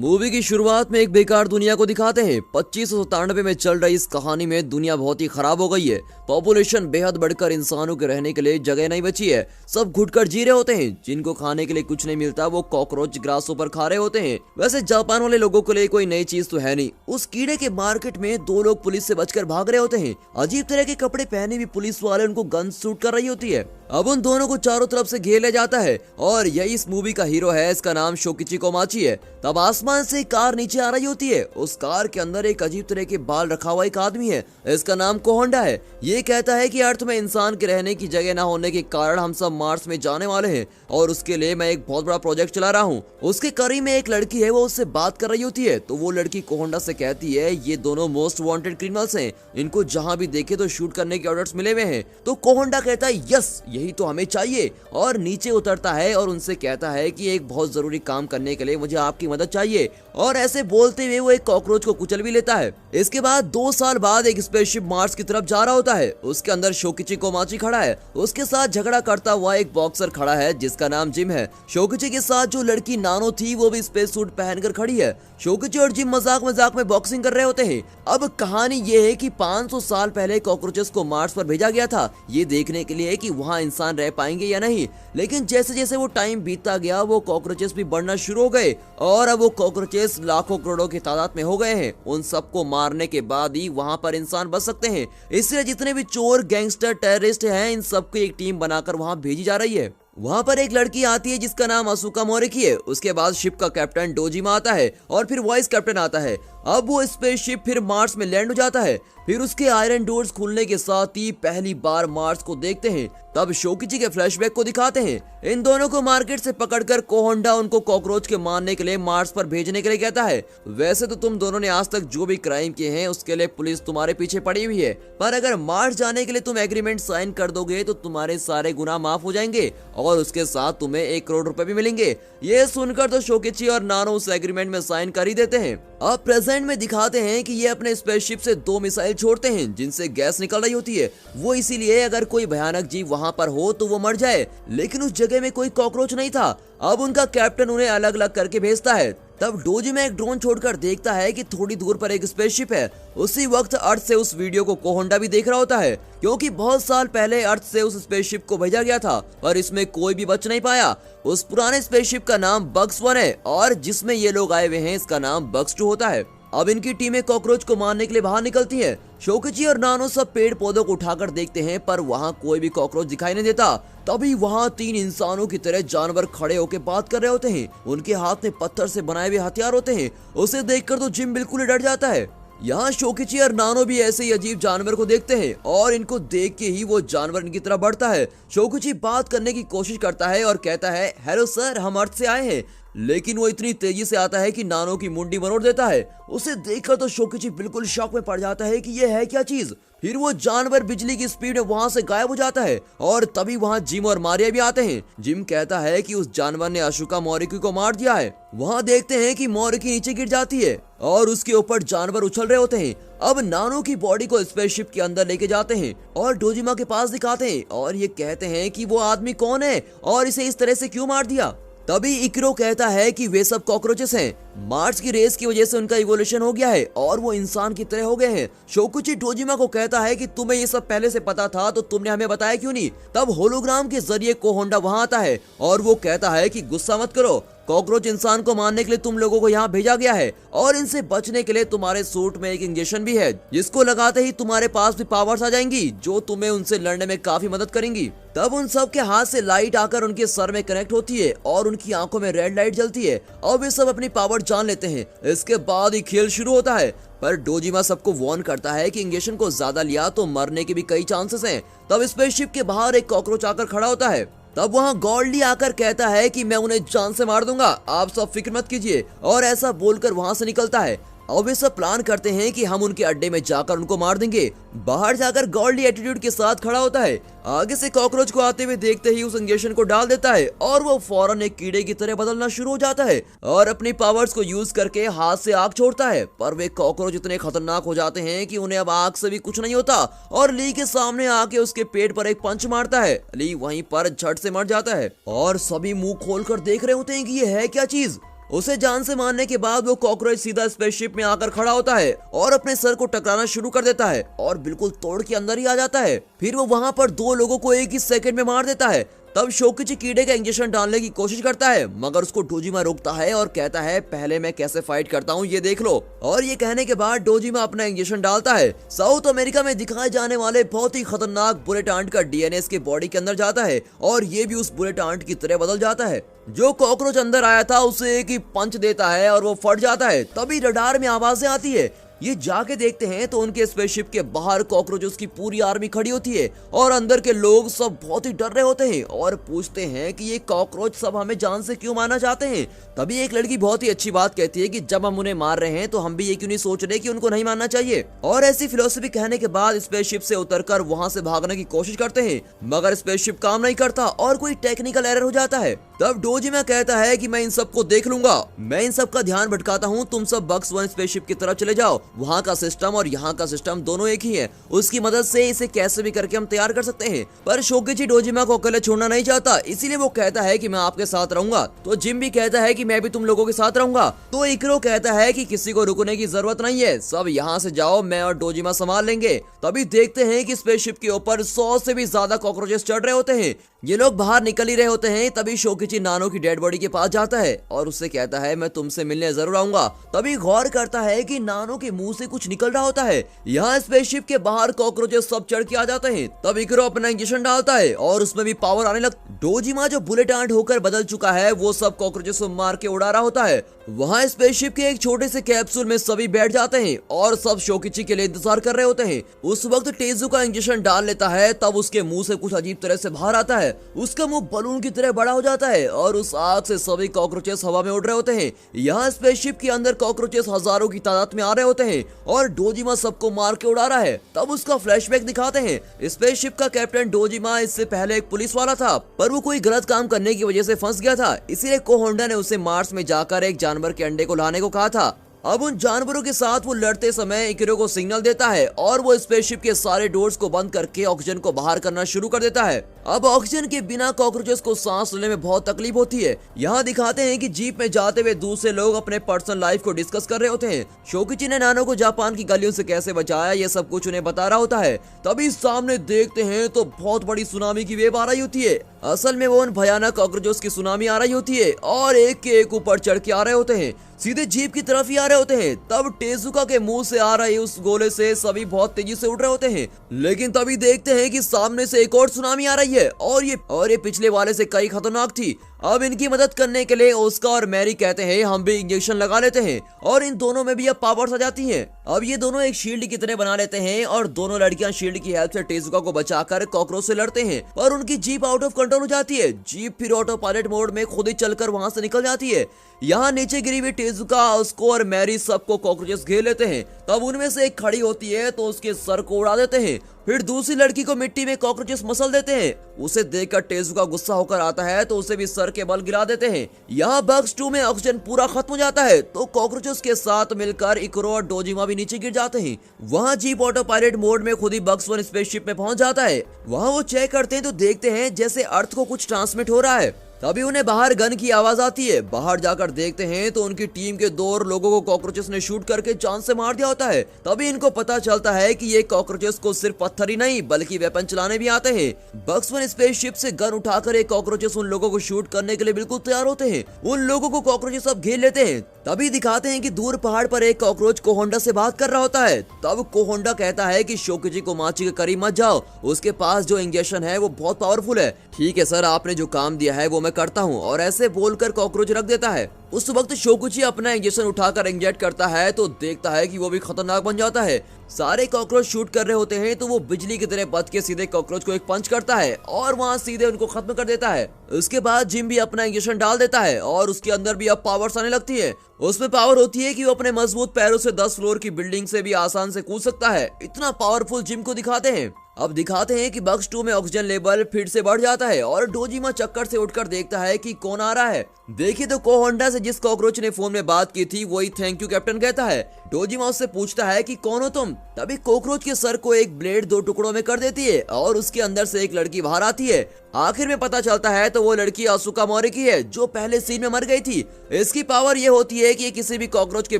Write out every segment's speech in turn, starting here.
Movie की शुरुआत में एक बेकार दुनिया को दिखाते हैं। 2597 में चल रही इस कहानी में दुनिया बहुत ही खराब हो गई है। पॉपुलेशन बेहद बढ़कर इंसानों के रहने के लिए जगह नहीं बची है। सब घुटकर जी रहे होते हैं। जिनको खाने के लिए कुछ नहीं मिलता वो कॉकरोच ग्रासों पर खा रहे होते हैं। वैसे जापान वाले लोगों के लिए कोई नई चीज तो है नहीं। उस कीड़े के मार्केट में दो लोग पुलिस से बचकर भाग रहे होते हैं। अजीब तरह के कपड़े पहने भी पुलिस वाले उनको गन शूट कर रही होती है। अब उन दोनों को चारों तरफ से घेर लिया जाता है और यही इस मूवी का हीरो है। इसका नाम शोकिची कोमाची है। तब आसमान से कार नीचे आ रही होती है। उस कार के अंदर एक अजीब तरह के बाल रखा हुआ एक आदमी है। इसका नाम कोहोंडा है। ये कहता है कि अर्थ में इंसान के रहने की जगह न होने के कारण हम सब मार्स में जाने वाले हैं और उसके लिए मैं एक बहुत बड़ा प्रोजेक्ट चला रहा हूँ। उसके करीब में एक लड़की है, वो उससे बात कर रही होती है। तो वो लड़की कोहोंडा से कहती है ये दोनों मोस्ट वांटेड क्रिमिनल्स हैं, इनको जहाँ भी देखे तो शूट करने के ऑर्डर्स मिले हुए हैं। तो कोहोंडा कहता है यस यही तो हमें चाहिए और नीचे उतरता है और उनसे कहता है कि एक बहुत जरूरी काम करने के लिए मुझे आपकी मदद चाहिए। और ऐसे बोलते हुए वो एक कॉकरोच को कुचल भी लेता है। इसके बाद 2 साल बाद एक स्पेसशिप मार्स की तरफ जा रहा होता है। उसके अंदर शोकिची कोमाची खड़ा है। उसके साथ झगड़ा करता हुआ एक बॉक्सर खड़ा है जिसका नाम जिम है। शोकिची के साथ जो लड़की नानो थी वो भी स्पेस सूट पहनकर खड़ी है। शोकिची और जिम मजाक मजाक में बॉक्सिंग कर रहे होते हैं। अब कहानी ये है कि 500 साल पहले कॉकरोचेस को मार्स पर भेजा गया था ये देखने के लिए कि वहाँ इंसान रह पाएंगे या नहीं। लेकिन जैसे जैसे वो टाइम बीतता गया वो कॉकरोचेस भी बढ़ना शुरू हो गए और अब वो कॉकरोचेस लाखों करोड़ों की तादाद में हो गए हैं। उन सबको मारने के बाद ही वहाँ पर इंसान बच सकते हैं। इसलिए जितने भी चोर गैंगस्टर टेररिस्ट हैं इन सबको एक टीम बनाकर वहाँ भेजी जा रही है। वहाँ पर एक लड़की आती है जिसका नाम असुका मोरिकी है। उसके बाद शिप का कैप्टन डोजिमा आता है और फिर वाइस कैप्टन आता है। अब वो स्पेसशिप फिर मार्स में लैंड हो जाता है। फिर उसके आयरन डोर्स खुलने के साथ ही पहली बार मार्स को देखते हैं। तब शोकिची के फ्लैशबैक को दिखाते हैं। इन दोनों को मार्केट से पकड़कर कोहोंडा उनको कॉकरोच के मारने के लिए मार्स पर भेजने के लिए कहता है। वैसे तो तुम दोनों ने आज तक जो भी क्राइम किए हैं उसके लिए पुलिस तुम्हारे पीछे पड़ी हुई है, पर अगर मार्स जाने के लिए तुम एग्रीमेंट साइन कर दोगे तो तुम्हारे सारे गुनाह माफ हो जाएंगे और उसके साथ तुम्हें 1 करोड़ रुपए भी मिलेंगे। ये सुनकर तो शोकिची और नानो उस एग्रीमेंट में साइन कर ही देते हैं। अब प्रेजेंट में दिखाते हैं कि ये अपने स्पेसशिप से 2 मिसाइल छोड़ते हैं जिनसे गैस निकल रही होती है। वो इसीलिए अगर कोई भयानक जीव वहाँ पर हो तो वो मर जाए। लेकिन उस जगह में कोई कॉकरोच नहीं था। अब उनका कैप्टन उन्हें अलग अलग करके भेजता है। तब डोजिमा एक ड्रोन छोड़कर देखता है कि थोड़ी दूर पर एक स्पेसशिप है। उसी वक्त अर्थ से उस वीडियो को कोहोंडा भी देख रहा होता है क्योंकि बहुत साल पहले अर्थ से उस स्पेसशिप को भेजा गया था पर इसमें कोई भी बच नहीं पाया। उस पुराने स्पेसशिप का नाम बग्स 1 है और जिसमें ये लोग आए हुए हैं इसका नाम बग्स 2 होता है। अब इनकी टीमें कॉकरोच को मारने के लिए बाहर निकलती है। शोकिची और नानो सब पेड़ पौधों को उठाकर देखते हैं पर वहाँ कोई भी कॉकरोच दिखाई नहीं देता। तभी वहाँ 3 इंसानों की तरह जानवर खड़े होकर बात कर रहे होते हैं। उनके हाथ में पत्थर से बनाए हुए हथियार होते हैं। उसे देखकर तो जिम बिल्कुल ही डर जाता है। यहाँ शोकिची और नानो भी ऐसे ही अजीब जानवर को देखते हैं और इनको देख के ही वो जानवर इनकी तरफ बढ़ता है। शोकिची बात करने की कोशिश करता है और कहता है हेलो सर, हम अर्थ से आए हैं। लेकिन वो इतनी तेजी से आता है कि नानो की मुंडी मरोड़ देता है। उसे देखकर तो शोकिची बिल्कुल शॉक में पड़ जाता है कि ये है क्या चीज। फिर वो जानवर बिजली की स्पीड में वहाँ से गायब हो जाता है और तभी वहाँ जिम और मारिया भी आते हैं। जिम कहता है कि उस जानवर ने अशुका मोरिकी को मार दिया है। वहाँ देखते हैं कि मोरिकी नीचे गिर जाती है और उसके ऊपर जानवर उछल रहे होते हैं। अब नानो की बॉडी को स्पेसशिप के अंदर लेके जाते हैं और डोजिमा के पास दिखाते हैं और ये कहते हैं कि वो आदमी कौन है और इसे इस तरह से क्यों मार दिया। तभी इकरो कहता है कि वे सब कॉकरोचेस हैं। मार्स की रेस की वजह से उनका इवोल्यूशन हो गया है और वो इंसान की तरह हो गए हैं। शोकुची डोजिमा को कहता है कि तुम्हें ये सब पहले से पता था तो तुमने हमें बताया क्यों नहीं। तब होलोग्राम के जरिए कोहोंडा वहां आता है और वो कहता है कि गुस्सा मत करो, कॉकरोच इंसान को मारने के लिए तुम लोगों को यहाँ भेजा गया है और इनसे बचने के लिए तुम्हारे सूट में एक इंजेक्शन भी है जिसको लगाते ही तुम्हारे पास भी पावर्स आ जाएंगी जो तुम्हें उनसे लड़ने में काफी मदद करेंगी। तब उन सब के हाथ से लाइट आकर उनके सर में कनेक्ट होती है और उनकी आंखों में रेड लाइट जलती है और वे सब अपनी पावर जान लेते हैं। इसके बाद ही खेल शुरू होता है पर डोजिमा सबको वार्न करता है कि इंजेक्शन को ज्यादा लिया तो मरने के भी कई चांसेस हैं। तब स्पेसशिप के बाहर एक कॉकरोच आकर खड़ा होता है। तब वहाँ गॉल्डी आकर कहता है कि मैं उन्हें जान से मार दूंगा, आप सब फिक्र मत कीजिए और ऐसा बोलकर वहाँ से निकलता है। अब वे सब प्लान करते हैं कि हम उनके अड्डे में जाकर उनको मार देंगे। बाहर जाकर गॉल्डी एटीट्यूड के साथ खड़ा होता है। आगे से कॉकरोच को आते हुए देखते ही उस इंजेक्शन को डाल देता है और वो फौरन एक कीड़े की तरह बदलना शुरू हो जाता है और अपनी पावर्स को यूज करके हाथ से आग छोड़ता है। पर वे कॉकरोच इतने खतरनाक हो जाते हैं कि उन्हें अब आग से भी कुछ नहीं होता और ली के सामने आके उसके पेट पर एक पंच मारता है। ली वहीं पर झट से मर जाता है और सभी मुंह खोलकर देख रहे होते हैं कि ये है क्या चीज। उसे जान से मारने के बाद वो कॉकरोच सीधा स्पेसशिप में आकर खड़ा होता है और अपने सर को टकराना शुरू कर देता है और बिल्कुल तोड़ के अंदर ही आ जाता है। फिर वो वहाँ पर 2 लोगों को एक ही सेकंड में मार देता है। तब शोकिची कीड़े का इंजेक्शन डालने की कोशिश करता है, मगर उसको डोजिमा रोकता है और कहता है पहले मैं कैसे फाइट करता हूँ ये देख लो। और ये कहने के बाद डोजिमा अपना इंजेक्शन डालता है। साउथ अमेरिका में दिखाए जाने वाले बहुत ही खतरनाक बुलेट आंट का डीएनए इसके बॉडी के अंदर जाता है और ये भी उस बुलेट आंट की तरह बदल जाता है। जो कॉकरोच अंदर आया था उसे एक ही पंच देता है और वो फट जाता है। तभी रडार में आवाजें आती है। ये जाके देखते हैं तो उनके स्पेसशिप के बाहर कॉकरोचेस की पूरी आर्मी खड़ी होती है और अंदर के लोग सब बहुत ही डर रहे होते हैं और पूछते हैं कि ये कॉकरोच सब हमें जान से क्यों मारना चाहते हैं। तभी एक लड़की बहुत ही अच्छी बात कहती है कि जब हम उन्हें मार रहे हैं तो हम भी ये क्यों नहीं सोच रहे कि उनको नहीं मारना चाहिए। और ऐसी फिलोसफी कहने के बाद स्पेसशिप से उतरकर वहाँ से भागने की कोशिश करते हैं, मगर स्पेसशिप काम नहीं करता और कोई टेक्निकल एरर हो जाता है। तब डोजिमा कहता है कि मैं इन सब को देख लूंगा, मैं इन सब का ध्यान भटकाता हूँ, तुम सब बक्स वन स्पेसशिप की तरफ चले जाओ, वहाँ का सिस्टम और यहाँ का सिस्टम दोनों एक ही है, उसकी मदद से इसे कैसे भी करके हम तैयार कर सकते हैं। पर शोकिची डोजिमा को अकेले छोड़ना नहीं चाहता, इसीलिए वो कहता है कि मैं आपके साथ रहूंगा। तो जिम भी कहता है कि मैं भी तुम लोगों के साथ रहूंगा। तो इकरो कहता है कि किसी को रुकने की जरूरत नहीं है, सब यहाँ से जाओ, मैं और डोजिमा संभाल लेंगे। तभी देखते हैं कि स्पेसशिप के ऊपर 100 से भी ज्यादा कॉकरोचेस चढ़ रहे होते हैं। ये लोग बाहर निकल ही रहे होते हैं। तभी शोकिची नानो की डेड बॉडी के पास जाता है और उससे कहता है मैं तुमसे मिलने जरूर आऊंगा। तभी गौर करता है कि नानो के मुंह से कुछ निकल रहा होता है। यहाँ स्पेसशिप के बाहर कॉकरोचेस सब चढ़ के आ जाते हैं। तब इकरो अपना इंजेक्शन डालता है और उसमें भी पावर आने लगता है। डोजिमा जो बुलेट आंट होकर बदल चुका है वो सब कॉकरोचेस को मार के उड़ा रहा होता है। वहाँ स्पेसशिप के एक छोटे से कैप्सूल में सभी बैठ जाते हैं और सब शोकिची के लिए इंतजार कर रहे होते हैं। उस वक्त टेजुका इंजेक्शन डाल लेता है। तब उसके मुंह से कुछ अजीब तरह से बाहर आता है, उसका मुंह बलून की तरह बड़ा हो जाता है और उस आग से सभी कॉकरोचेस हवा में उड़ रहे होते हैं। यहाँ स्पेसशिप के अंदर कॉकरोचेस हजारों की तादाद में आ रहे होते हैं और डोजिमा सबको मार के उड़ा रहा है। तब उसका फ्लैशबैक दिखाते हैं। स्पेसशिप का कैप्टन डोजिमा इससे पहले एक पुलिस वाला था, पर वो कोई गलत काम करने की वजह से फंस गया था, इसीलिए कोहोंडा ने उसे मार्स में जाकर एक जानवर के अंडे को लाने को कहा था। अब उन जानवरों के साथ वो लड़ते समय इकरो को सिग्नल देता है और वो स्पेसशिप के सारे डोर्स को बंद करके ऑक्सीजन को बाहर करना शुरू कर देता है। अब ऑक्सीजन के बिना कॉकरोचेस को सांस लेने में बहुत तकलीफ होती है। यहाँ दिखाते हैं कि जीप में जाते हुए दूसरे लोग अपने पर्सनल लाइफ को डिस्कस कर रहे होते हैं। शोकिची ने नानो को जापान की गलियों से कैसे बचाया ये सब कुछ उन्हें बता रहा होता है। तभी सामने देखते हैं तो बहुत बड़ी सुनामी की वेव आ रही होती है। असल में वो उन भयानक कॉकरोचेस की सुनामी आ रही होती है और एक के एक ऊपर चढ़ के आ रहे होते हैं, सीधे जीप की तरफ ही आ रहे होते हैं। तब टेजुका के मुंह से आ रही उस गोले से सभी बहुत तेजी से उड़ रहे होते हैं, लेकिन तभी देखते हैं कि सामने से एक और सुनामी आ रही है और ये पिछले वाले से कई खतरनाक थी। अब इनकी मदद करने के लिए ओस्का और मैरी कहते हैं हम भी इंजेक्शन लगा लेते हैं और इन दोनों में भी अब पावर्स आ जाती हैं। अब ये दोनों एक शील्ड की तरह बना लेते हैं और दोनों लड़कियां शील्ड की हेल्प से टेजुका को बचाकर कॉकरोच से लड़ते हैं, पर उनकी जीप आउट ऑफ कंट्रोल हो जाती है। जीप फिर ऑटो पायलट मोड में खुद ही चलकर वहां से निकल जाती है। यहाँ नीचे गिरी हुई टेजुका, ओस्को और मैरी सबको कॉकरोचेस घेर लेते हैं। तब उनमें से एक खड़ी होती है तो उसके सर को उड़ा देते हैं। फिर दूसरी लड़की को मिट्टी में कॉकरोचेस मसल देते हैं। उसे देखकर टेजुका गुस्सा होकर आता है तो उसे भी सर के बल गिरा देते हैं। यहाँ बक्स 2 में ऑक्सीजन पूरा खत्म हो जाता है तो कॉकरोचेस के साथ मिलकर इकरो और डोजिमा भी नीचे गिर जाते हैं। वहाँ जीप ऑटो पायलट मोड में खुद ही बक्स 1 स्पेसशिप में पहुंच जाता है। वहाँ वो चेक करते हैं तो देखते हैं जैसे अर्थ को कुछ ट्रांसमिट हो रहा है। तभी उन्हें बाहर गन की आवाज आती है। बाहर जाकर देखते हैं तो उनकी टीम के 2 और लोगों को कॉकरोचेस ने शूट करके जान से मार दिया होता है। तभी इनको पता चलता है कि ये कॉकरोचेस को सिर्फ पत्थर ही नहीं बल्कि वेपन चलाने भी आते हैं। बक्स 1 स्पेसशिप से गन उठाकर एक कॉकरोचेस उन लोगों को शूट करने के लिए बिल्कुल तैयार होते हैं। उन लोगों को कॉकरोचेस अब घेर लेते हैं। तभी दिखाते हैं कि दूर पहाड़ पर एक कॉकरोच कोहोंडा से बात कर रहा होता है। तब कोहोंडा कहता है कि शोकिची को माची के करीब मत जाओ, उसके पास जो इंजेक्शन है वो बहुत पावरफुल है। ठीक है सर, आपने जो काम दिया है वो मैं करता हूँ, और ऐसे बोलकर कॉकरोच रख देता है। उस वक्त शोकुची अपना इंजेक्शन उठाकर इंजेक्ट करता है तो देखता है कि वो भी खतरनाक बन जाता है। सारे कॉकरोच शूट कर रहे होते हैं तो वो बिजली की तरह बच के सीधे कॉकरोच को एक पंच करता है और वहाँ सीधे उनको खत्म कर देता है। उसके बाद जिम भी अपना इंजेक्शन डाल देता है और उसके अंदर भी अब पावर्स आने लगती है। उसमें पावर होती है कि वो अपने मजबूत पैरों से 10 फ्लोर की बिल्डिंग से भी आसान से कूद सकता है। इतना पावरफुल जिम को दिखाते हैं। अब दिखाते हैं कि बक्स 2 में ऑक्सीजन लेवल फिर से बढ़ जाता है और डोजिमा चक्कर से उठकर देखता है कि कौन आ रहा है। देखिए तो कोहोंडा से जिस कॉकरोच ने फोन में बात की थी वही थैंक यू कैप्टन कहता है। डोजिमा उससे पूछता है कि कौन हो तुम। तभी कॉकरोच के सर को एक ब्लेड दो टुकड़ों में कर देती है और उसके अंदर से एक लड़की बाहर आती है। आखिर में पता चलता है तो वो लड़की असुका मोरी की है जो पहले सीन में मर गई थी। इसकी पावर ये होती है कि ये किसी भी कॉकरोच के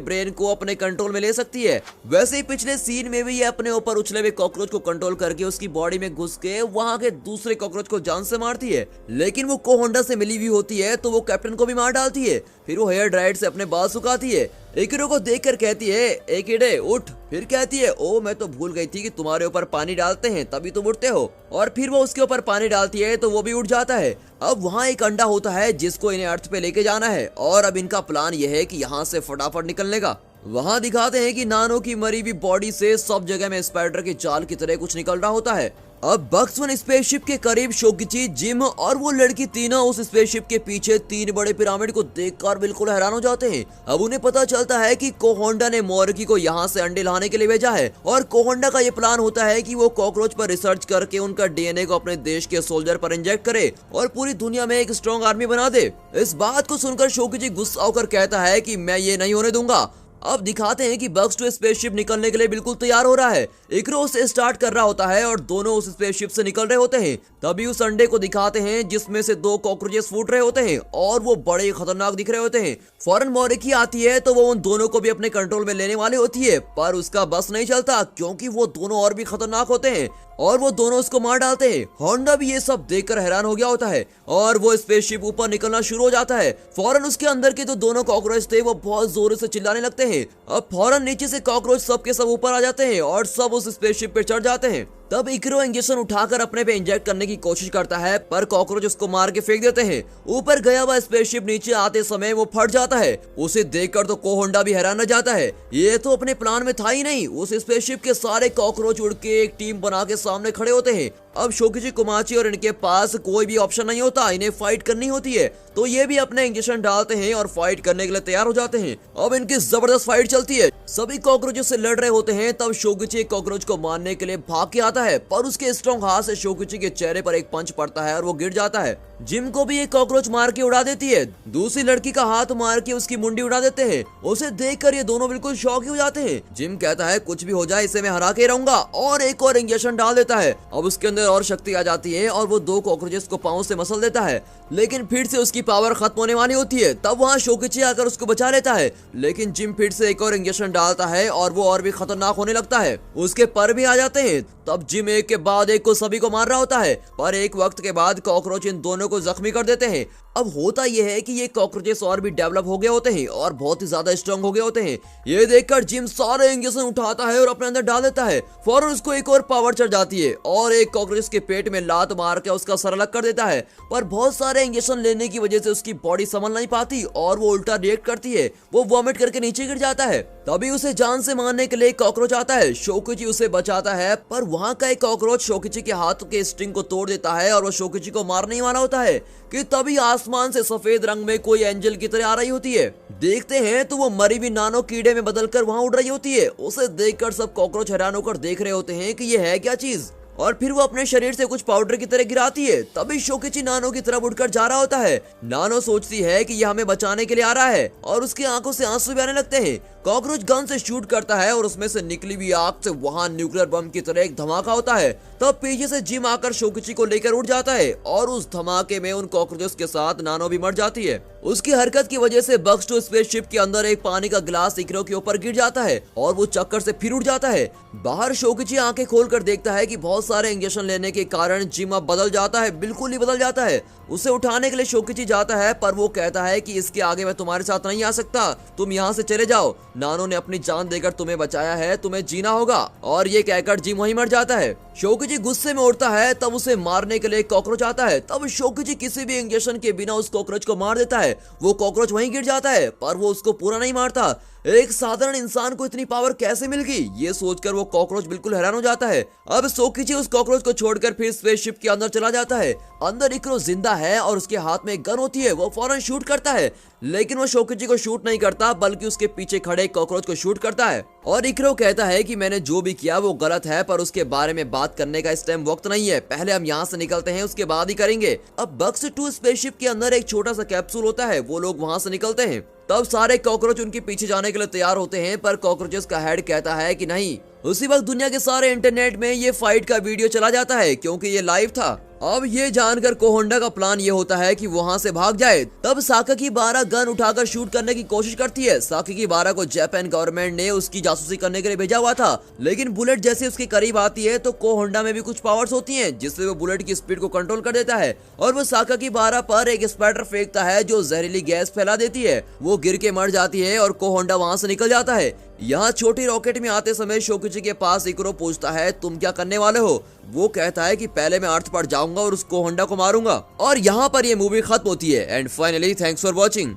ब्रेन को अपने कंट्रोल में ले सकती है। वैसे ही पिछले सीन में भी ये अपने ऊपर उछले हुए कॉकरोच को कंट्रोल करके उसकी बॉडी में घुस के वहाँ के दूसरे कॉकरोच को जान से मारती है। लेकिन वो कोहोंडा से मिली हुई होती है तो वो कैप्टन को भी मार डालती है। फिर वो हेयर ड्रायर से अपने बाल सुखाती है। एकिरो को देखकर कहती है एकिडे उठ। फिर कहती है ओ मैं तो भूल गई थी कि तुम्हारे ऊपर पानी डालते हैं तभी तुम उठते हो। और फिर वो उसके ऊपर पानी डालती है तो वो भी उठ जाता है। अब वहाँ एक अंडा होता है जिसको इन्हें अर्थ पे लेके जाना है और अब इनका प्लान यह है कि यहाँ से फटाफट निकलने का। वहाँ दिखाते हैं कि नानो की मरी हुई बॉडी से सब जगह में स्पाइडर के जाल की तरह कुछ निकल रहा होता है। अब बक्स वन स्पेसशिप के करीब शोकिची, जिम और वो लड़की तीनों उस स्पेसशिप के पीछे तीन बड़े पिरामिड को देखकर बिल्कुल हैरान हो जाते हैं। अब उन्हें पता चलता है कि कोहोंडा ने मोरकी को यहाँ से अंडे लाने के लिए भेजा है और कोहोंडा का ये प्लान होता है कि वो कॉकरोच पर रिसर्च करके उनका डीएनए को अपने देश के सोल्जर पर इंजेक्ट करे और पूरी दुनिया में एक स्ट्रॉन्ग आर्मी बना दे। इस बात को सुनकर शोकिची गुस्सा होकर कहता है कि मैं ये नहीं होने दूंगा। अब दिखाते हैं कि बक्स टू स्पेसशिप निकलने के लिए बिल्कुल तैयार हो रहा है। इकरो उसे स्टार्ट कर रहा होता है और दोनों उस स्पेसशिप से निकल रहे होते हैं। तभी उस अंडे को दिखाते हैं जिसमें से दो कॉकरोचेस फूट रहे होते हैं और वो बड़े खतरनाक दिख रहे होते हैं। फौरन मोरिकी आती है तो वो उन दोनों को भी अपने कंट्रोल में लेने वाली होती है पर उसका बस नहीं चलता क्योंकि वो दोनों और भी खतरनाक होते हैं और वो दोनों उसको मार डालते हैं। होंडा भी ये सब देखकर हैरान हो गया होता है और वो स्पेसशिप ऊपर निकलना शुरू हो जाता है। फौरन उसके अंदर के जो दोनों कॉकरोच थे वो बहुत जोर से चिल्लाने लगते हैं। अब फौरन नीचे से कॉकरोच सब के सब ऊपर आ जाते हैं और सब उस स्पेसशिप पे चढ़ जाते हैं। तब इकरो इंजेक्शन उठाकर अपने पे इंजेक्ट करने की कोशिश करता है पर कॉकरोच उसको मार के फेंक देते हैं। ऊपर गया हुआ स्पेसशिप नीचे आते समय वो फट जाता है। उसे देखकर तो कोहोंडा भी हैरान रह जाता है। ये तो अपने प्लान में था ही नहीं। उस स्पेसशिप के सारे कॉकरोच उड़ के एक टीम बना के सामने खड़े होते हैं। अब शोकिची, कुमाची और इनके पास कोई भी ऑप्शन नहीं होता, इन्हें फाइट करनी होती है तो ये भी अपने इंजेक्शन डालते हैं और फाइट करने के लिए तैयार हो जाते हैं। अब इनकी जबरदस्त फाइट चलती है। सभी कॉकरोचों से लड़ रहे होते हैं। तब शोकिची एक कॉकरोच को मारने के लिए भाग के आता है पर उसके स्ट्रॉन्ग हाथ से शोकिची के चेहरे पर एक पंच पड़ता है और वो गिर जाता है। जिम को भी एक कॉकरोच मार के उड़ा देती है। दूसरी लड़की का हाथ मार के उसकी मुंडी उड़ा देते हैं। उसे देखकर ये दोनों बिल्कुल शॉक ही हो जाते हैं। जिम कहता है कुछ भी हो जाए इसे मैं हरा के रहूंगा और एक और इंजेक्शन डाल देता है। अब उसके अंदर और शक्ति आ जाती है और वो दो कॉकरोचेस को पांव से मसल देता है लेकिन फिर से उसकी पावर खत्म होने वाली होती है। तब वहाँ शोकिची आकर उसको बचा लेता है लेकिन जिम फिर से एक और इंजेक्शन डालता है और वो और भी खतरनाक होने लगता है। उसके पर भी आ जाते हैं। तब जिम एक के बाद एक को सभी को मार रहा होता है पर एक वक्त के बाद कॉकरोच इन दोनों को जख्मी कर देते हैं। अब होता यह है कि ये कॉकरोचेस और भी डेवलप हो गए होते हैं और बहुत ही ज्यादा स्ट्रांग हो गए होते हैं। ये देखकर जिम सारे इंजेक्शन उठाता है और अपने अंदर डाल देता है। फौरन उसको एक और पावर चढ़ जाती है और एक कॉकरोच के पेट में लात मार के उसका सर अलग कर देता है पर बहुत सारे इंजेक्शन लेने की वजह से उसकी बॉडी संभल नहीं पाती और वो उल्टा रिएक्ट करती है। वो वॉमिट करके नीचे गिर जाता है। तभी उसे जान से मारने के लिए कॉकरोच आता है। शोकिची उसे बचाता है पर वहाँ का एक कॉकरोच शोकिची के हाथ के स्ट्रिंग को तोड़ देता है और वो शोकिची को मारने ही वाला होता है कि तभी आसमान से सफेद रंग में कोई एंजल की तरह आ रही होती है। देखते हैं तो वो मरी हुई नानो कीड़े में बदलकर वहाँ उड़ रही होती है। उसे देखकर सब कॉकरोच हैरान होकर देख रहे होते हैं कि ये है क्या चीज और फिर वो अपने शरीर से कुछ पाउडर की तरह गिराती है। तभी शोकिची नानो की तरफ उड़कर जा रहा होता है। नानो सोचती है कि यह हमें बचाने के लिए आ रहा है और उसकी आंखों से आंसू भी आने लगते हैं। कॉकरोच गन से शूट करता है और उसमें से निकली हुई आग से वहाँ न्यूक्लियर बम की तरह एक धमाका होता है। तब पीछे से जिम आकर शोकिची को लेकर उड़ जाता है और उस धमाके में उन कॉकरोचेस के साथ नानो भी मर जाती है। उसकी हरकत की वजह से बक्स टू स्पेसशिप के अंदर एक पानी का गिलास इकरो के ऊपर गिर जाता है और वो चक्कर से फिर उड़ जाता है। बाहर शोकिची आंखें खोलकर देखता है कि बहुत सारे इंजेक्शन लेने के कारण जिम अब बदल जाता है, बिल्कुल ही बदल जाता है। उसे उठाने के लिए शोकिची जाता है पर वो कहता है कि इसके आगे मैं तुम्हारे साथ नहीं आ सकता, तुम यहाँ से चले जाओ। नानो ने अपनी जान देकर तुम्हें बचाया है, तुम्हें जीना होगा। और ये कहकर जिम वहीं मर जाता है। शोकिची गुस्से में उड़ता है। तब उसे मारने के लिए कॉकरोच आता है। तब शोकिची किसी भी इंजेक्शन के बिना उस कॉकरोच को मार देता है। वो कॉकरोच वहीं गिर जाता है पर वो उसको पूरा नहीं मारता। एक साधारण इंसान को इतनी पावर कैसे मिल गई, ये सोचकर वो कॉकरोच बिल्कुल हैरान हो जाता है। अब शोकिची उस कॉकरोच को छोड़कर फिर स्पेसशिप के अंदर चला जाता है। अंदर इकरो जिंदा है और उसके हाथ में गन होती है। वो फौरन शूट करता है लेकिन वो शोकिची को शूट नहीं करता बल्कि उसके पीछे खड़े कॉकरोच को शूट करता है। और इकरो कहता है कि मैंने जो भी किया वो गलत है, पर उसके बारे में बात करने का इस टाइम वक्त नहीं है, पहले हम यहाँ से निकलते हैं, उसके बाद ही करेंगे। अब बक्स 2 स्पेसशिप के अंदर एक छोटा सा कैप्सूल होता है, वो लोग वहाँ से निकलते हैं। तब सारे कॉकरोच उनके पीछे जाने के लिए तैयार होते हैं, पर कॉकरोचेस का हेड कहता है कि नहीं। उसी वक्त दुनिया के सारे इंटरनेट में ये फाइट का वीडियो चला जाता है, क्योंकि ये लाइव था। अब ये जानकर कोहोंडा का प्लान ये होता है कि वहाँ से भाग जाए। तब साकाकीबारा गन उठाकर शूट करने की कोशिश करती है। साकाकीबारा को जापान गवर्नमेंट ने उसकी जासूसी करने के लिए भेजा हुआ था, लेकिन बुलेट जैसे उसके करीब आती है तो कोहोंडा में भी कुछ पावर्स होती हैं, जिससे वो बुलेट की स्पीड को कंट्रोल कर देता है और वो साकाकीबारा पर एक स्पैटर फेंकता है जो जहरीली गैस फैला देती है। वो गिर के मर जाती है और कोहोंडा वहाँ से निकल जाता है। यहाँ छोटी रॉकेट में आते समय शोकुची के पास इकरो पूछता है तुम क्या करने वाले हो। वो कहता है कि पहले मैं अर्थ पर जाऊंगा और उस कोहोंडा को मारूंगा। और यहाँ पर ये मूवी खत्म होती है। And finally thanks for watching.